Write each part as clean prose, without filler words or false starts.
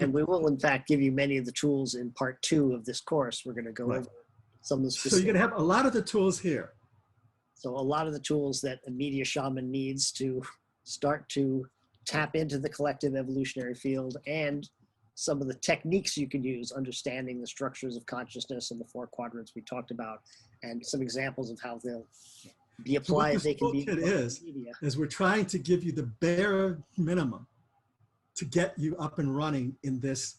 And we will, in fact, give you many of the tools in part 2 of this course. We're going to go Right. over some of the specific. So you're going to have a lot of the tools here. So a lot of the tools that a media shaman needs to start to tap into the collective evolutionary field, and some of the techniques you can use, understanding the structures of consciousness and the 4 quadrants we talked about, and some examples of how they'll be applied. So what this toolkit is we're trying to give you the bare minimum to get you up and running in this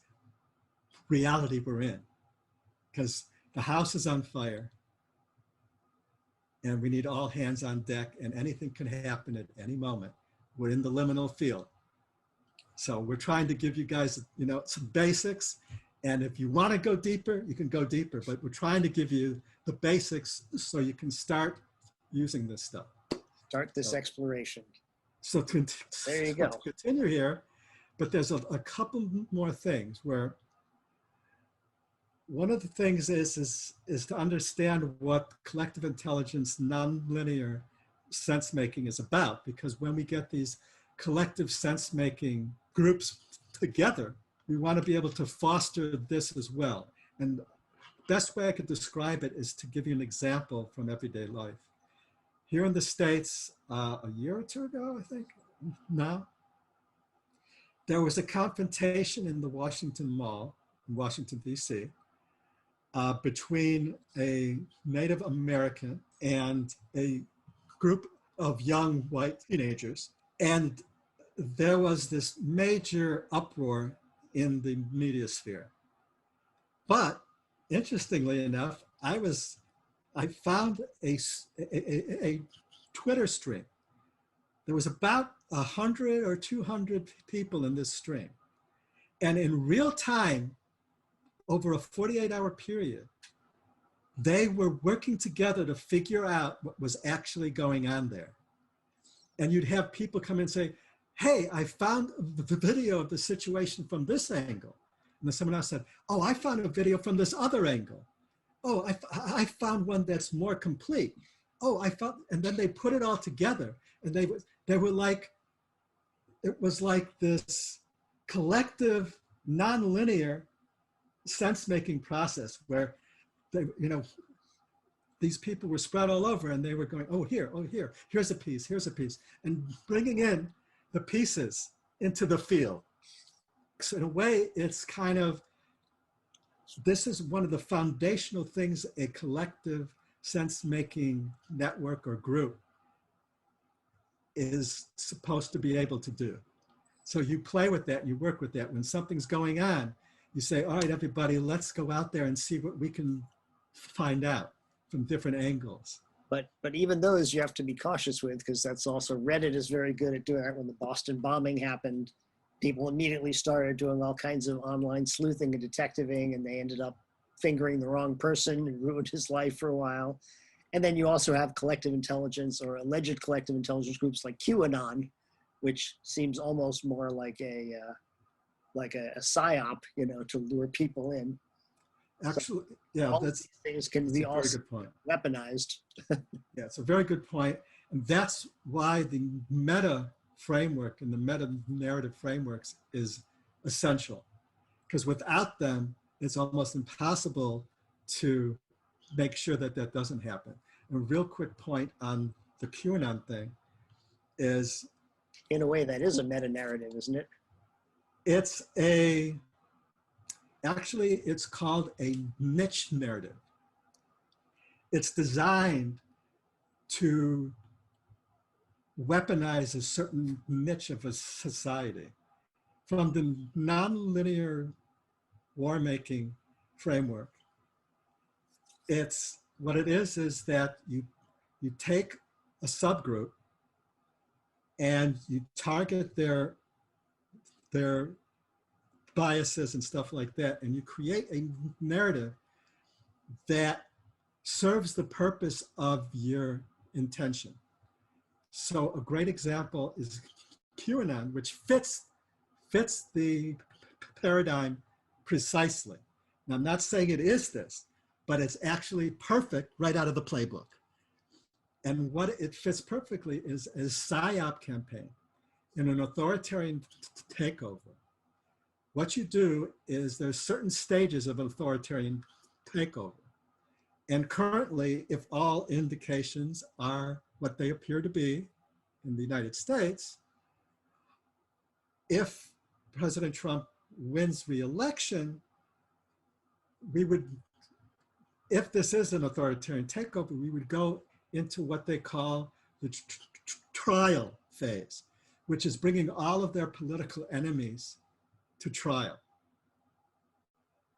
reality we're in. Because the house is on fire and we need all hands on deck, and anything can happen at any moment. We're in the liminal field. So we're trying to give you guys, you know, some basics. And if you want to go deeper, you can go deeper, but we're trying to give you the basics so you can start using this stuff. Start this exploration. So there you go. To continue here, but there's a couple more things where one of the things is to understand what collective intelligence, nonlinear sense making is about, because when we get these collective sense making groups together, we want to be able to foster this as well. And the best way I could describe it is to give you an example from everyday life. Here in the States, a year or 2 ago, I think, now, there was a confrontation in the Washington Mall in Washington, D.C., between a Native American and a group of young white teenagers. And there was this major uproar in the media sphere. But interestingly enough, I found a Twitter stream. There was about 100 or 200 people in this stream. And in real time, over a 48-hour period, they were working together to figure out what was actually going on there. And you'd have people come in and say, hey, I found the video of the situation from this angle. And then someone else said, oh, I found a video from this other angle. Oh, I found one that's more complete. Oh, I found, and then they put it all together, and they were like, it was like this collective, nonlinear sense-making process where they, you know, these people were spread all over, and they were going, oh, here, here's a piece, and bringing in the pieces into the field. So in a way, it's kind of, this is one of the foundational things a collective sense-making network or group is supposed to be able to do. So you play with that, you work with that. When something's going on, you say, all right, everybody, let's go out there and see what we can find out from different angles. But even those you have to be cautious with, because that's also, Reddit is very good at doing that. When the Boston bombing happened, people immediately started doing all kinds of online sleuthing and detectiving, and they ended up fingering the wrong person and ruined his life for a while. And then you also have collective intelligence or alleged collective intelligence groups like QAnon, which seems almost more like a psyop, you know, to lure people in. Actually, so yeah, all these things can be also weaponized. Yeah, it's a very good point. And that's why the meta framework and the meta narrative frameworks is essential, because without them, it's almost impossible to make sure that that doesn't happen. And a real quick point on the QAnon thing is, in a way, that is a meta narrative, isn't it? It's actually, it's called a niche narrative. It's designed to weaponize a certain niche of a society. From the nonlinear war-making framework, it's, what it is that you take a subgroup and you target their biases and stuff like that, and you create a narrative that serves the purpose of your intention. So a great example is QAnon, which fits the paradigm precisely. Now, I'm not saying it is this, but it's actually perfect right out of the playbook. And what it fits perfectly is a PSYOP campaign in an authoritarian takeover, what you do is there's certain stages of authoritarian takeover. And currently, if all indications are what they appear to be in the United States, if President Trump wins re-election, we would, if this is an authoritarian takeover, we would go into what they call the trial phase, which is bringing all of their political enemies to trial.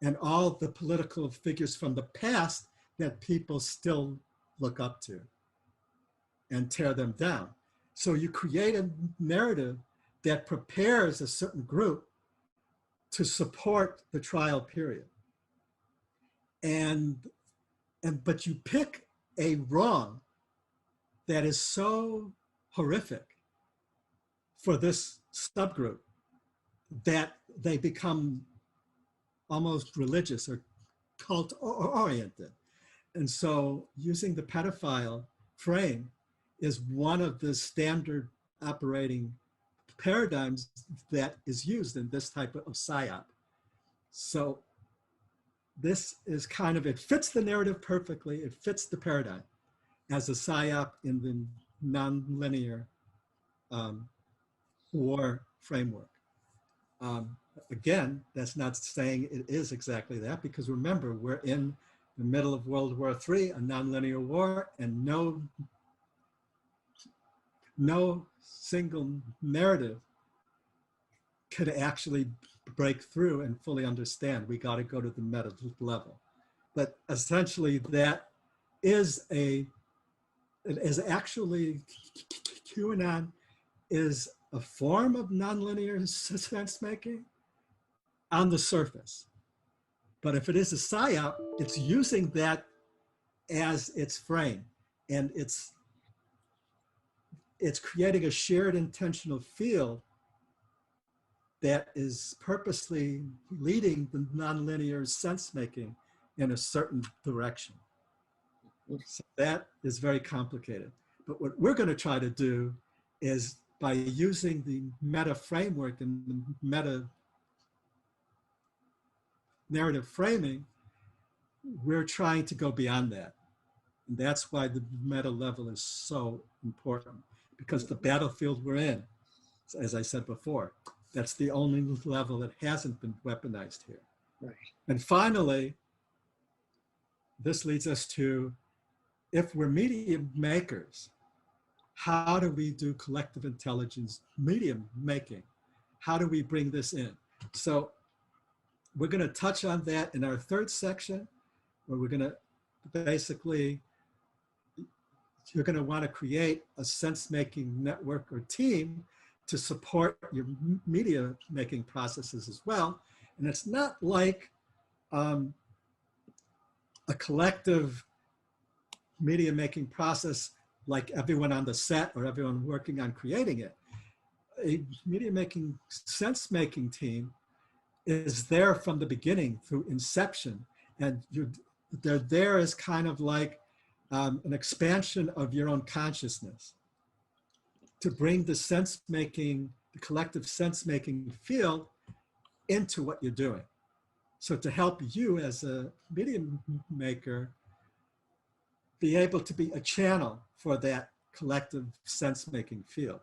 And all the political figures from the past that people still look up to and tear them down. So you create a narrative that prepares a certain group to support the trial period. But you pick a wrong that is so horrific for this subgroup that they become almost religious or cult oriented. And so using the pedophile frame is one of the standard operating paradigms that is used in this type of PSYOP. So this is kind of, it fits the narrative perfectly. It fits the paradigm as a PSYOP in the nonlinear war framework. Again, that's not saying it is exactly that, because remember, we're in the middle of World War III, a nonlinear war, and no single narrative could actually break through and fully understand. We got to go to the meta level. But essentially that is actually QAnon is a form of nonlinear sense making on the surface. But if it is a PSYOP, it's using that as its frame, and it's creating a shared intentional field that is purposely leading the nonlinear sense making in a certain direction. So that is very complicated. But what we're going to try to do is, by using the meta framework and the meta narrative framing, we're trying to go beyond that. And that's why the meta level is so important, because the battlefield we're in, as I said before, that's the only level that hasn't been weaponized here. Right. And finally, this leads us to, if we're media makers, how do we do collective intelligence media making? How do we bring this in? So we're going to touch on that in our third section, where we're going to basically, you're going to want to create a sense-making network or team to support your media making processes as well. And it's not like a collective media making process like everyone on the set or everyone working on creating it. A media making, sense making team is there from the beginning through inception. And they're there as kind of like an expansion of your own consciousness to bring the sense making, the collective sense making field into what you're doing. So to help you as a media maker be able to be a channel for that collective sense-making field.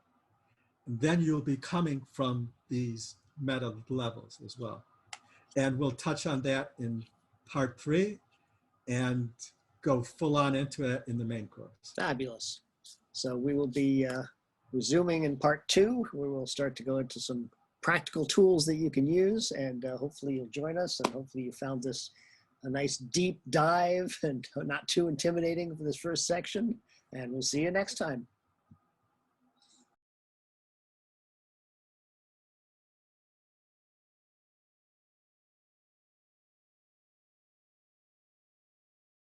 And then you'll be coming from these meta levels as well. And we'll touch on that in part 3 and go full on into it in the main course. Fabulous. So we will be resuming in part 2, where we'll start to go into some practical tools that you can use, and hopefully you'll join us, and hopefully you found this a nice deep dive and not too intimidating for this first section, and we'll see you next time.